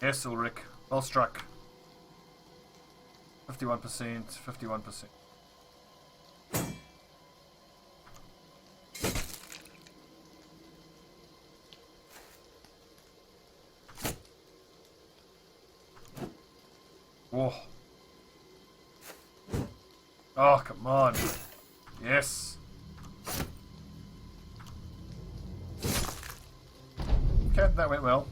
Yes, Ulrich. Well struck. 51%, 51%. Whoa. Oh, come on. Yes. Okay, that went well.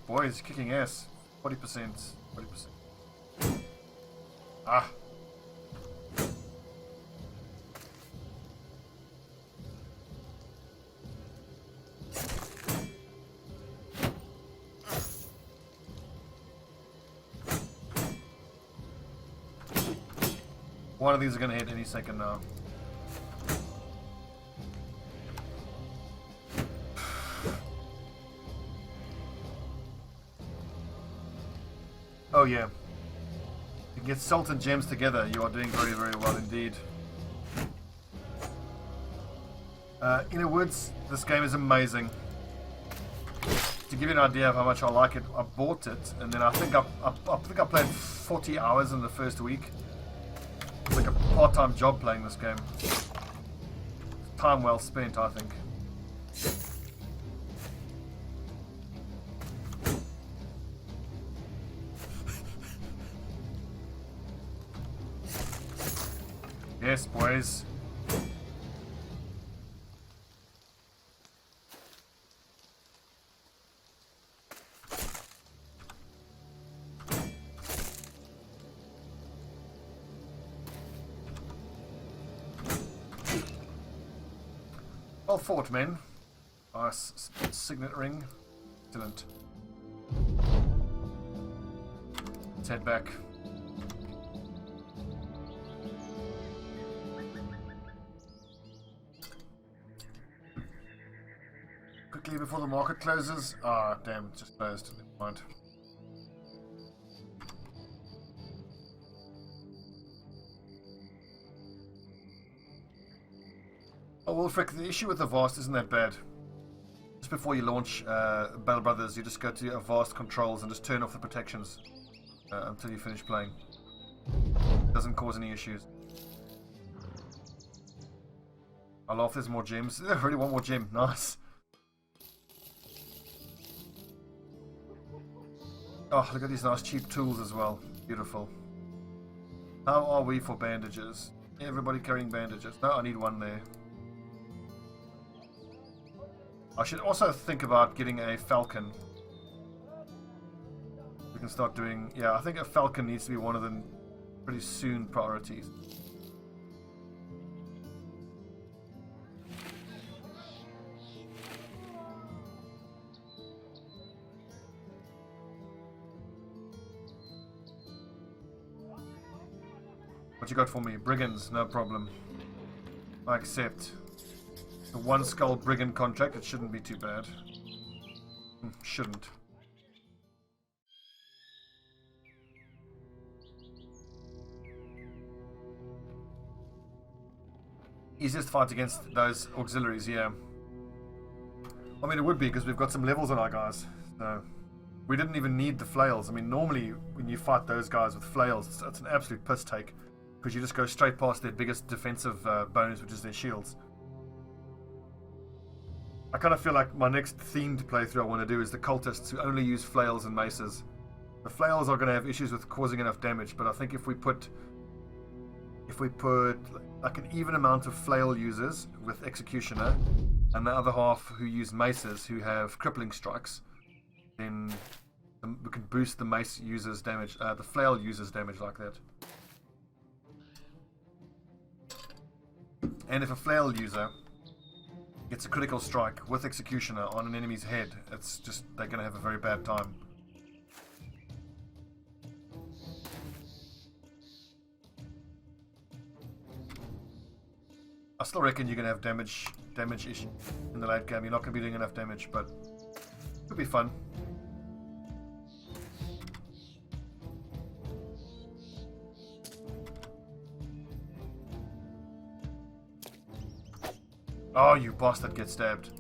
Boy, he's kicking ass. 40%. 40%. Ah. One of these are going to hit any second now. Oh yeah. You can get salt and gems together. You are doing very, very well indeed. Inner Woods, this game is amazing. To give you an idea of how much I like it, I bought it and then I think I played 40 hours in the first week. It's like a part-time job playing this game. Time well spent, I think. Yes, boys. Well fought, men. Nice signet ring. Excellent. Let's head back. Quickly before the market closes. Ah, damn, it just closed. Never mind. Oh, Wolfric, the issue with the Vast isn't that bad. Just before you launch Battle Brothers, you just go to Vast controls and just turn off the protections until you finish playing. Doesn't cause any issues. I laugh, there's more gems. I really want more gem. Nice. Oh, look at these nice cheap tools as well. Beautiful. How are we for bandages? Everybody carrying bandages. No, I need one there. I should also think about getting a falcon. We can start doing... Yeah, I think a falcon needs to be one of the pretty soon priorities. What you got for me? Brigands, no problem. I accept. The one skull brigand contract, it shouldn't be too bad. Shouldn't. Easiest fight against those auxiliaries, yeah. I mean, it would be because we've got some levels on our guys. So we didn't even need the flails. I mean, normally when you fight those guys with flails, it's an absolute piss take because you just go straight past their biggest defensive bonus, which is their shields. I kind of feel like my next themed playthrough I want to do is the cultists who only use flails and maces. The flails are going to have issues with causing enough damage, but I think if we put like an even amount of flail users with executioner and the other half who use maces who have crippling strikes, then we can boost the mace users damage, the flail users damage like that. And if a flail user gets a critical strike with executioner on an enemy's head, it's just, they're going to have a very bad time. I still reckon you're going to have damage issue in the late game. You're not going to be doing enough damage, but it could be fun. Oh, you bastard, get stabbed.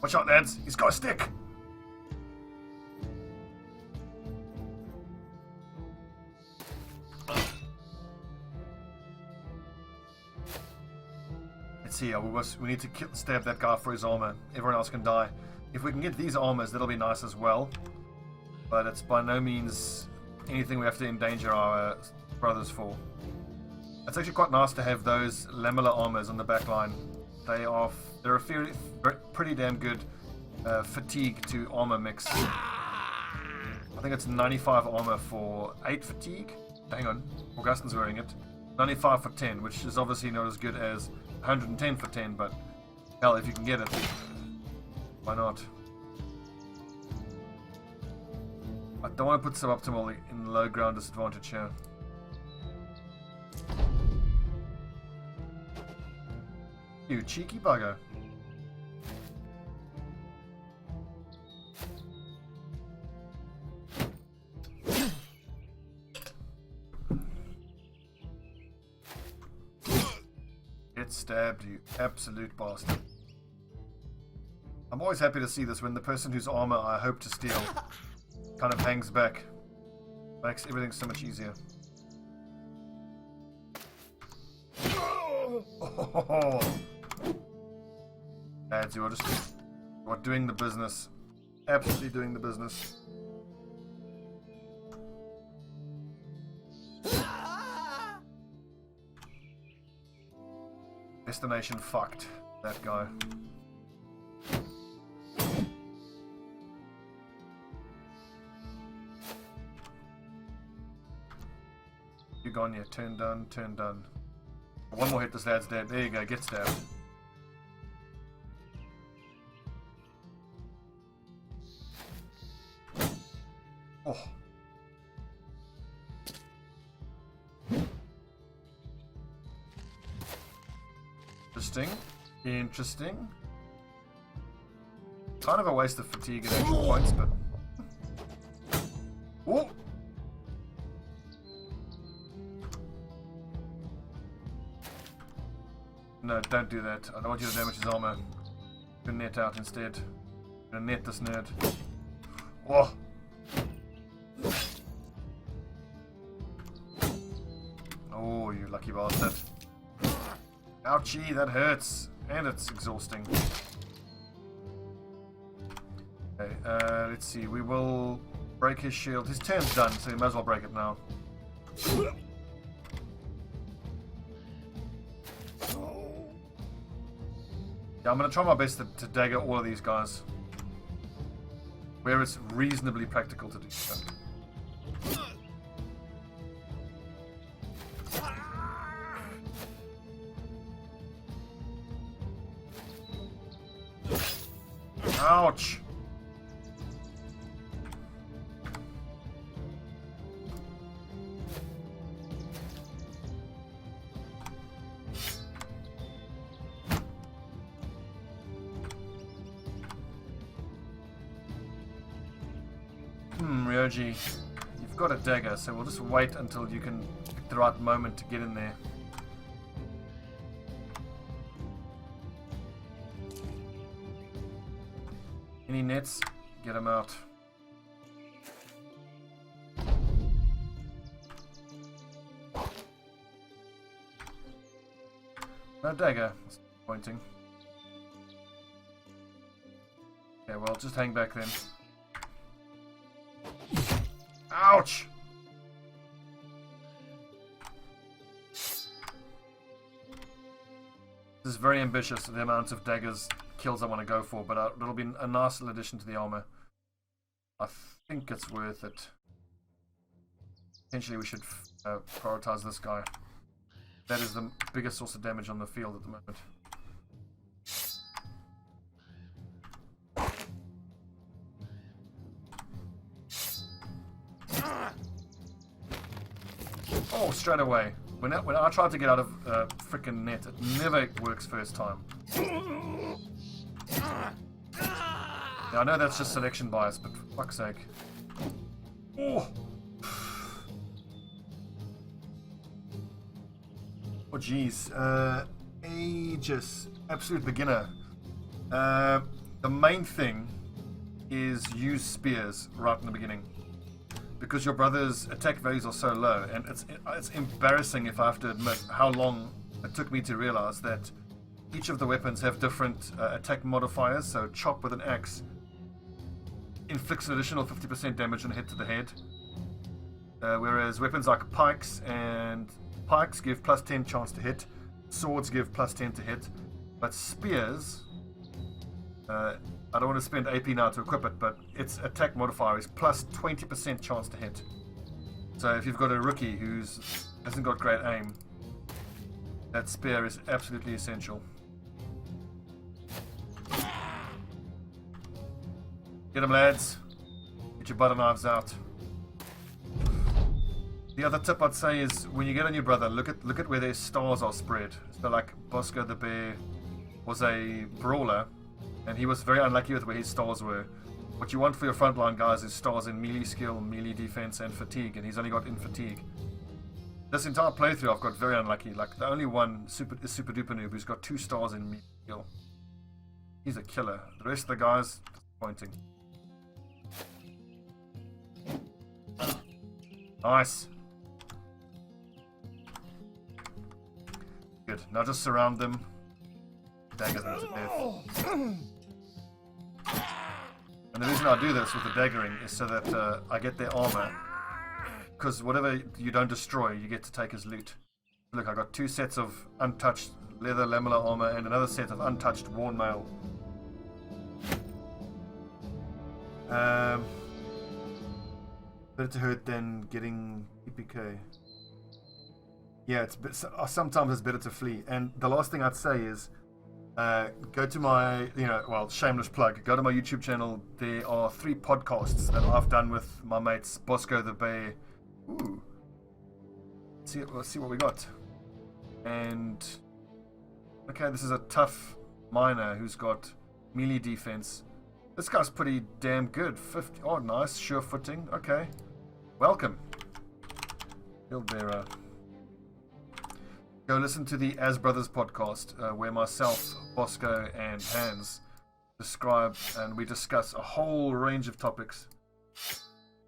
Watch out, lads. He's got a stick. Let's see. We need to stab that guy for his armor. Everyone else can die. If we can get these armors, that'll be nice as well. But it's by no means anything we have to endanger our brothers for. It's actually quite nice to have those lamellar armors on the back line. They're a pretty damn good fatigue to armor mix. I think it's 95 armor for 8 fatigue. Hang on, Augustin's wearing it. 95 for 10, which is obviously not as good as 110 for 10, but hell, if you can get it, why not? I don't want to put suboptimal in low ground disadvantage here. You cheeky bugger. Get stabbed, you absolute bastard. I'm always happy to see this when the person whose armor I hope to steal kind of hangs back. Makes everything so much easier. Oh. Lads, you are doing the business. Absolutely doing the business. Destination fucked. That guy. You gone yet? Turn done, turn done. One more hit, this lad's dead. There you go, get stabbed. Oh. Interesting. Interesting. Kind of a waste of fatigue and action points, but... Oh! No, don't do that. I don't want you to damage his armor. You net out instead. I'm gonna net this nerd. Oh! Oh, you lucky bastard. Ouchie, that hurts. And it's exhausting. Okay, let's see. We will break his shield. His turn's done, so we might as well break it now. Yeah, I'm going to try my best to dagger all of these guys. Where it's reasonably practical to do so. Ouch! Ryoji, you've got a dagger, so we'll just wait until you can pick the right moment to get in there. Any nets? Get them out. No dagger. That's disappointing. Okay, well, just hang back then. Ouch! This is very ambitious, the amount of daggers kills I want to go for, but it'll be a nice little addition to the armor. I think it's worth it. Potentially we should prioritize this guy. That is the biggest source of damage on the field at the moment. Oh, straight away. When I tried to get out of frickin' net, it never works first time. Yeah, I know that's just selection bias, but for fuck's sake. Oh! Oh jeez. Aegis. Absolute beginner. The main thing is use spears right in the beginning. Because your brother's attack values are so low, and it's embarrassing if I have to admit how long it took me to realize that each of the weapons have different attack modifiers. So chop with an axe inflicts an additional 50% damage on a hit to the head, whereas weapons like pikes give plus 10 chance to hit, swords give plus 10 to hit, but spears, I don't want to spend AP now to equip it, but its attack modifier is plus 20% chance to hit. So if you've got a rookie who hasn't got great aim, that spear is absolutely essential. Get them, lads. Get your butter knives out. The other tip I'd say is when you get a new brother, look at where their stars are spread. So like Bosco the Bear was a brawler, and he was very unlucky with where his stars were. What you want for your frontline guys is stars in melee skill, melee defense, and fatigue, and he's only got in fatigue. This entire playthrough I've got very unlucky. Like the only one is Super Duper Noob who's got 2 stars in melee skill. He's a killer. The rest of the guys, disappointing. Nice. Good. Now just surround them. Daggers them to death. And the reason I do this with the daggering is so that I get their armor. Because whatever you don't destroy, you get to take as loot. Look, I got 2 sets of untouched leather lamellar armor and another set of untouched worn mail. Better to hurt than getting EPK. Yeah, sometimes it's better to flee. And the last thing I'd say is, go to my, shameless plug. Go to my YouTube channel. There are 3 podcasts that I've done with my mates Bosco the Bear. Ooh. Let's see what we got. And okay, this is a tough miner who's got melee defense. This guy's pretty damn good. 50. Oh, nice. Sure footing. Okay. Welcome. Field Bearer. Go listen to the As Brothers podcast, where myself, Bosco, and Hans describe and we discuss a whole range of topics.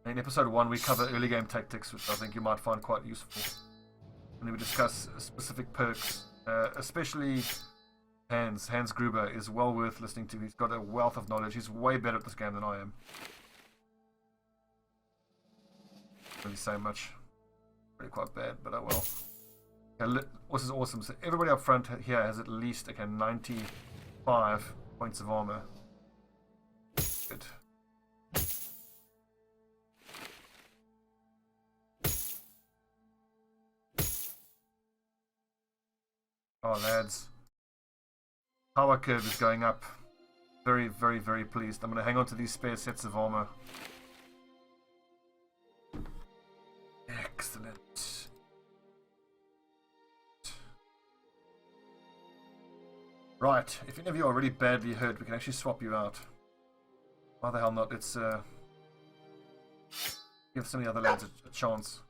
In episode 1, we cover early game tactics, which I think you might find quite useful. And we discuss specific perks, especially Hans Gruber is well worth listening to. He's got a wealth of knowledge. He's way better at this game than I am. Not really say much. Really quite bad, but oh well. Okay, this is awesome. So everybody up front here has at least 95 points of armor. Good. Oh, lads. Power curve is going up. Very, very, very pleased. I'm going to hang on to these spare sets of armor. Excellent. Right, if any of you are really badly hurt, we can actually swap you out. Why the hell not? Let's give some of the other lads a chance.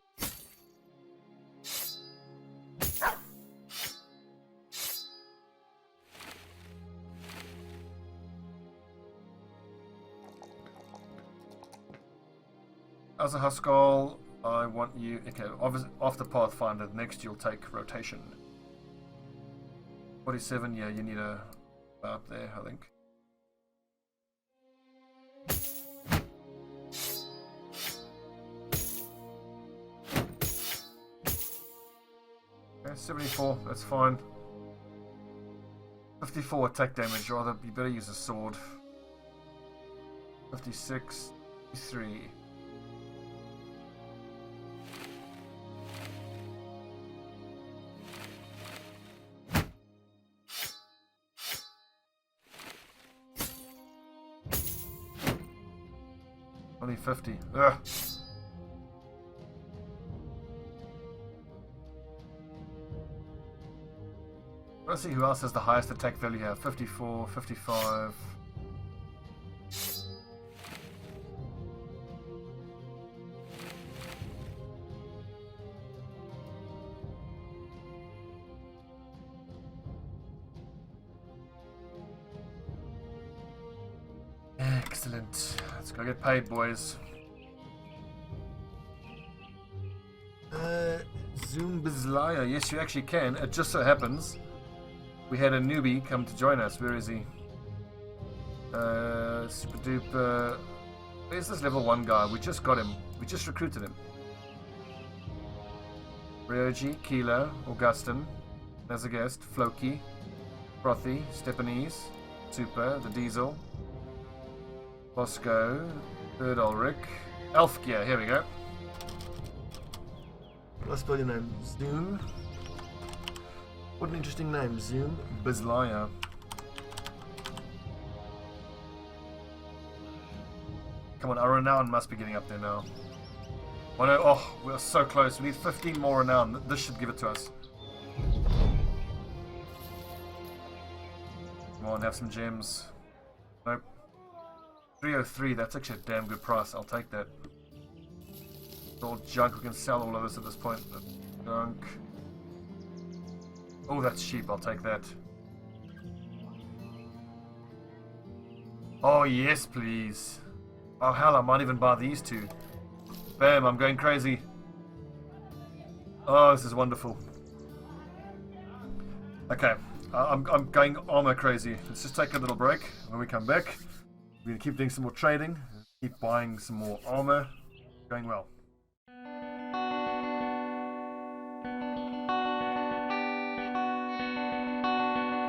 As a Huskall, I want you... Okay, after Pathfinder, next you'll take rotation. 47, yeah, you need a... about there, I think. Okay, 74, that's fine. 54 attack damage, rather, you better use a sword. 56, 53. Only 50. Ugh. Let's see who else has the highest attack value here. 54, 55. Excellent. Let's go get paid, boys. Zoombazlaya. Yes, you actually can. It just so happens we had a newbie come to join us. Where is he? Super duper. Where's this level 1 guy? We just got him. We just recruited him. Ryoji, Keeler, Augustin, as a guest, Floki, Frothy, Stepanese, Super, the Diesel, Bosco, Third Ulrich, Elfgear, here we go. Let's spell your name. Zoom. What an interesting name, Zoom Bizlaya. Come on, our renown must be getting up there now. Oh no, oh, we're so close. We need 15 more renown. This should give it to us. Come on, have some gems. Nope. 303, that's actually a damn good price. I'll take that. It's all junk. We can sell all of this at this point. Junk. Oh, that's cheap. I'll take that. Oh, yes, please. Oh, hell, I might even buy these two. Bam, I'm going crazy. Oh, this is wonderful. Okay, I'm going armor crazy. Let's just take a little break. When we come back, we're going to keep doing some more trading. Keep buying some more armor. Going well.